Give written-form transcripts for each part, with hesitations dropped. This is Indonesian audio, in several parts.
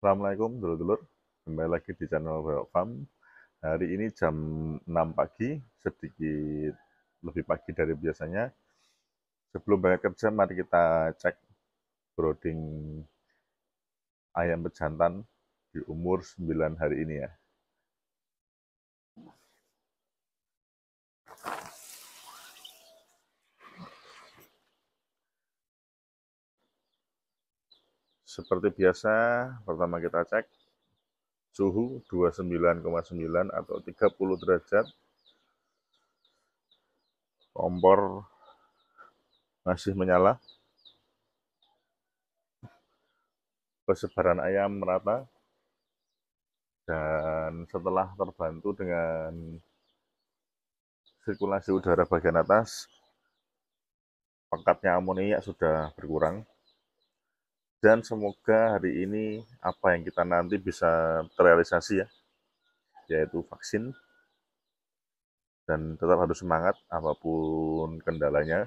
Assalamualaikum dulur-dulur, kembali lagi di channel Bewok Farm. Hari ini jam 6 pagi, sedikit lebih pagi dari biasanya. Sebelum berangkat kerja, mari kita cek brooding ayam pejantan di umur 9 hari ini ya. Seperti biasa, pertama kita cek suhu 29,9 atau 30 derajat. Kompor masih menyala. Persebaran ayam merata. Dan setelah terbantu dengan sirkulasi udara bagian atas, pekatnya amoniak sudah berkurang. Dan semoga hari ini apa yang kita nanti bisa terrealisasi ya, yaitu vaksin. Dan tetap harus semangat apapun kendalanya.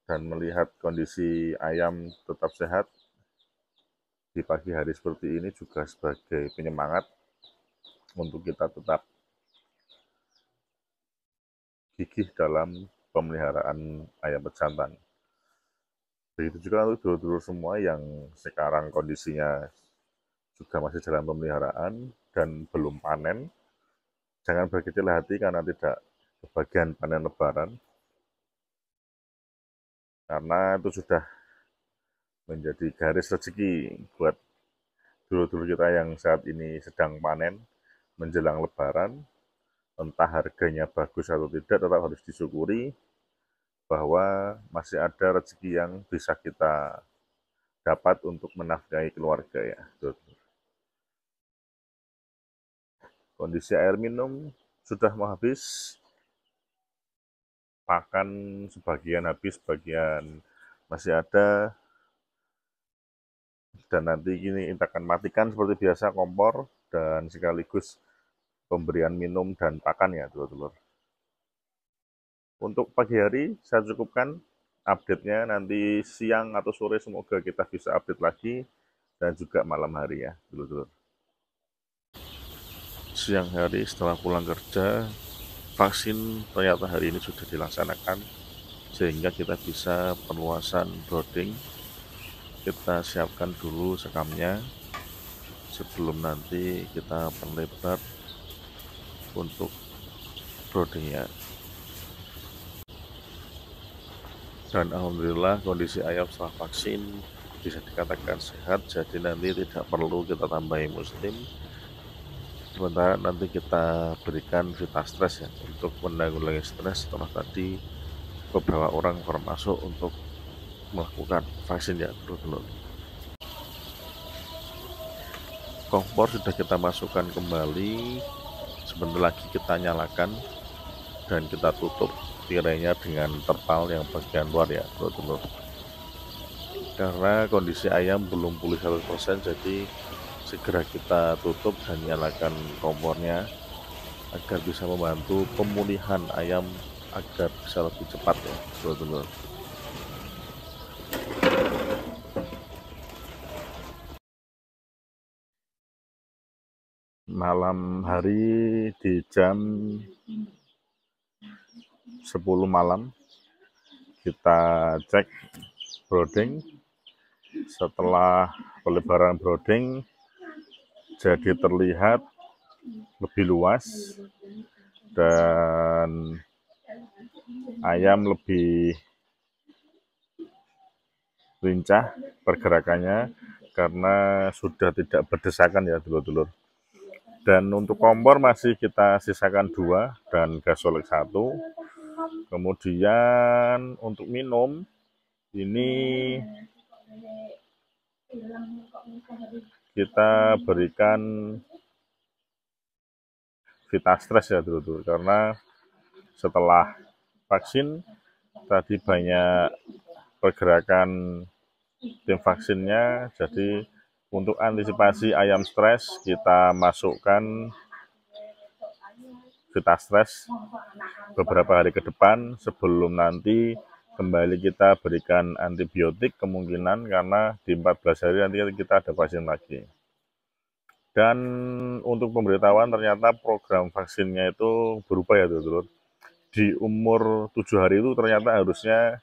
Dan melihat kondisi ayam tetap sehat di pagi hari seperti ini juga sebagai penyemangat untuk kita tetap gigih dalam pemeliharaan ayam pejantan. Begitu juga untuk dulur-dulur semua yang sekarang kondisinya juga masih dalam pemeliharaan dan belum panen. Jangan berkecil hati karena tidak kebagian panen lebaran. Karena itu sudah menjadi garis rezeki buat dulur-dulur kita yang saat ini sedang panen menjelang lebaran. Entah harganya bagus atau tidak, tetap harus disyukuri bahwa masih ada rezeki yang bisa kita dapat untuk menafkahi keluarga ya. Kondisi air minum sudah mau habis, pakan sebagian habis, sebagian masih ada. Dan nanti ini kita akan matikan seperti biasa kompor dan sekaligus pemberian minum dan pakan ya, dulur-dulur. Untuk pagi hari saya cukupkan update-nya, nanti siang atau sore semoga kita bisa update lagi, dan juga malam hari ya, dulur-dulur. Siang hari setelah pulang kerja, vaksin ternyata hari ini sudah dilaksanakan, sehingga kita bisa perluasan brooding. Kita siapkan dulu sekamnya, sebelum nanti kita perlebar untuk broodingnya. Dan alhamdulillah kondisi ayam setelah vaksin bisa dikatakan sehat, jadi nanti tidak perlu kita tambahi muslim. Sementara nanti kita berikan Vitastres ya, untuk menanggulangi stres setelah tadi beberapa orang termasuk untuk melakukan vaksin ya, dulu. Kompor sudah kita masukkan kembali, sebentar lagi kita nyalakan dan kita tutup tirainya dengan terpal yang bagian luar ya, dulu. Karena kondisi ayam belum pulih 100%, jadi segera kita tutup dan nyalakan kompornya agar bisa membantu pemulihan ayam agar bisa lebih cepat ya, dulu. Malam hari di jam 10 malam kita cek brooding. Setelah pelebaran brooding jadi terlihat lebih luas dan ayam lebih lincah pergerakannya karena sudah tidak berdesakan ya, dulur-dulur. Dan untuk kompor masih kita sisakan 2 dan gasolek 1. Kemudian untuk minum ini kita berikan Vitastres ya, dulur-dulur, karena setelah vaksin tadi banyak pergerakan tim vaksinnya, jadi untuk antisipasi ayam stres kita masukkan Vitastres beberapa hari ke depan sebelum nanti kembali kita berikan antibiotik kemungkinan karena di 14 hari nanti kita ada vaksin lagi. Dan untuk pemberitahuan ternyata program vaksinnya itu berubah ya dulur. Di umur 7 hari itu ternyata harusnya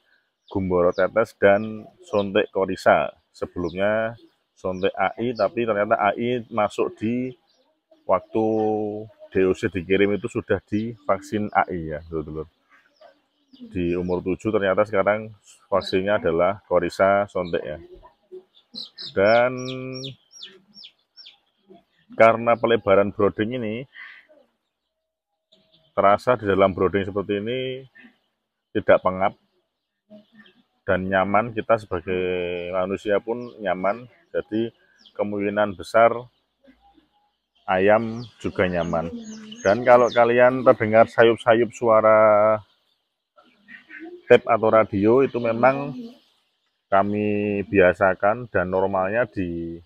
gumboro tetes dan sontek korisa. Sebelumnya sontek AI, tapi ternyata AI masuk di waktu DOC dikirim itu sudah divaksin AI ya dulur. Di umur 7 ternyata sekarang vaksinnya adalah korisa sontek ya. Dan karena pelebaran broding ini terasa di dalam broding seperti ini tidak pengap dan nyaman, kita sebagai manusia pun nyaman, jadi kemungkinan besar ayam juga nyaman. Dan kalau kalian terdengar sayup-sayup suara tape atau radio itu memang kami biasakan dan normalnya di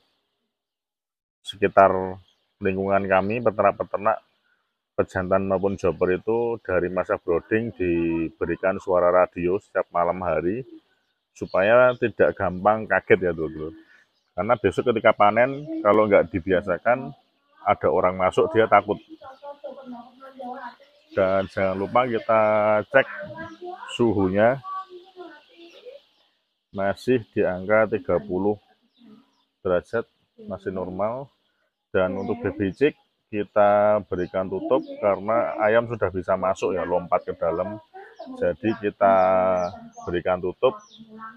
sekitar lingkungan kami peternak-peternak pejantan maupun jobber itu dari masa brooding diberikan suara radio setiap malam hari supaya tidak gampang kaget ya dulu. Karena besok ketika panen kalau nggak dibiasakan ada orang masuk dia takut. Dan jangan lupa kita cek suhunya masih di angka 30 derajat, masih normal. Dan untuk baby chick kita berikan tutup karena ayam sudah bisa masuk ya, lompat ke dalam. Jadi kita berikan tutup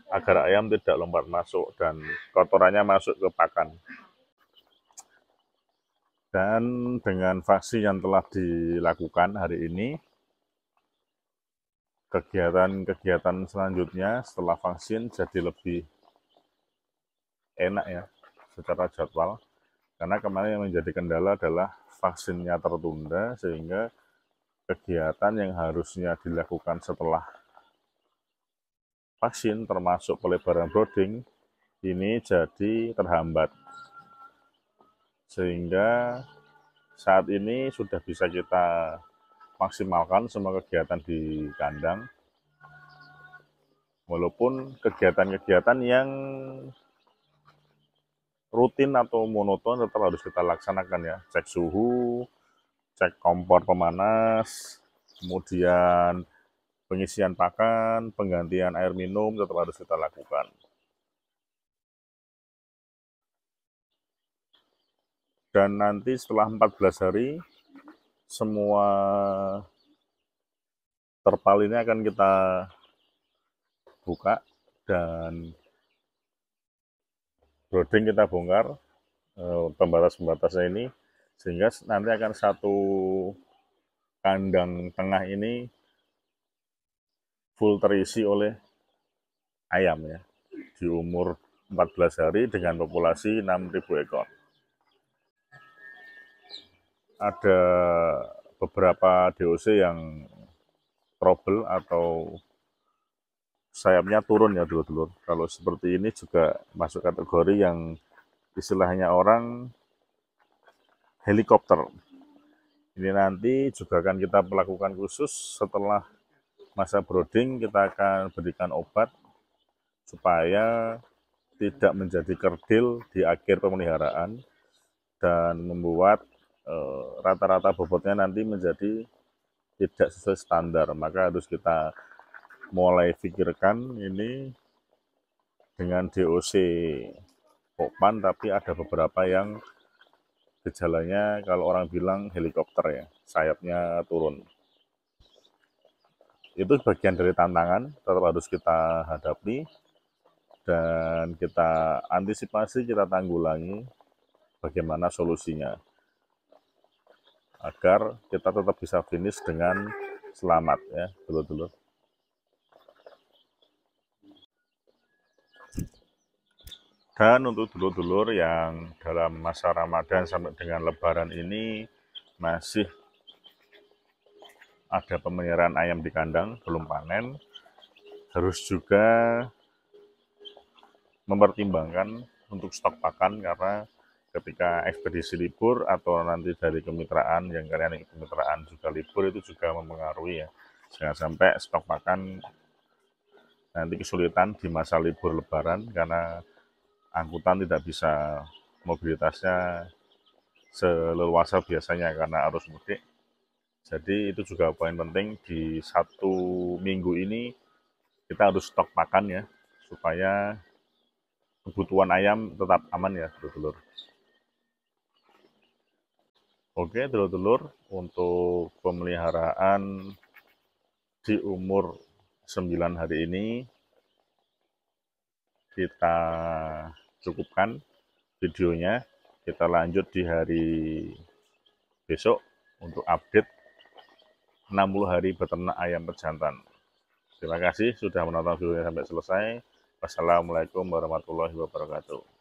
agar ayam tidak lompat masuk dan kotorannya masuk ke pakan. Dan dengan vaksin yang telah dilakukan hari ini, kegiatan-kegiatan selanjutnya setelah vaksin jadi lebih enak ya secara jadwal. Karena kemarin yang menjadi kendala adalah vaksinnya tertunda, sehingga kegiatan yang harusnya dilakukan setelah vaksin, termasuk pelebaran broding, ini jadi terhambat. Sehingga saat ini sudah bisa kita maksimalkan semua kegiatan di kandang. Walaupun kegiatan-kegiatan yang rutin atau monoton tetap harus kita laksanakan ya. Cek suhu, cek kompor pemanas, kemudian pengisian pakan, penggantian air minum tetap harus kita lakukan. Dan nanti setelah 14 hari, semua terpal ini akan kita buka dan broding kita bongkar, pembatas-pembatasnya ini, sehingga nanti akan satu kandang tengah ini full terisi oleh ayam ya, di umur 14 hari dengan populasi 6.000 ekor. Ada beberapa DOC yang trouble atau sayapnya turun ya dulur-dulur. Kalau seperti ini juga masuk kategori yang istilahnya orang helikopter. Ini nanti juga akan kita melakukan khusus setelah masa brooding, kita akan berikan obat supaya tidak menjadi kerdil di akhir pemeliharaan dan membuat rata-rata bobotnya nanti menjadi tidak sesuai standar. Maka harus kita mulai pikirkan ini dengan DOC Pokpan, tapi ada beberapa yang gejalanya kalau orang bilang helikopter ya, sayapnya turun. Itu bagian dari tantangan, tetap harus kita hadapi dan kita antisipasi, kita tanggulangi bagaimana solusinya agar kita tetap bisa finish dengan selamat ya, dulur-dulur. Dan untuk dulur-dulur yang dalam masa Ramadan sampai dengan Lebaran ini masih ada pemeliharaan ayam di kandang, belum panen, harus juga mempertimbangkan untuk stok pakan, karena ketika ekspedisi libur atau nanti dari kemitraan, yang kalian ikut kemitraan juga libur, itu juga mempengaruhi ya. Jangan sampai stok pakan nanti kesulitan di masa libur lebaran karena angkutan tidak bisa mobilitasnya seleluasa biasanya karena arus mudik. Jadi itu juga poin penting di 1 minggu ini kita harus stok pakan ya supaya kebutuhan ayam tetap aman ya dulur-dulur. Oke dulur-dulur, untuk pemeliharaan di umur 9 hari ini kita cukupkan videonya. Kita lanjut di hari besok untuk update 60 hari beternak ayam pejantan. Terima kasih sudah menonton videonya sampai selesai. Wassalamualaikum warahmatullahi wabarakatuh.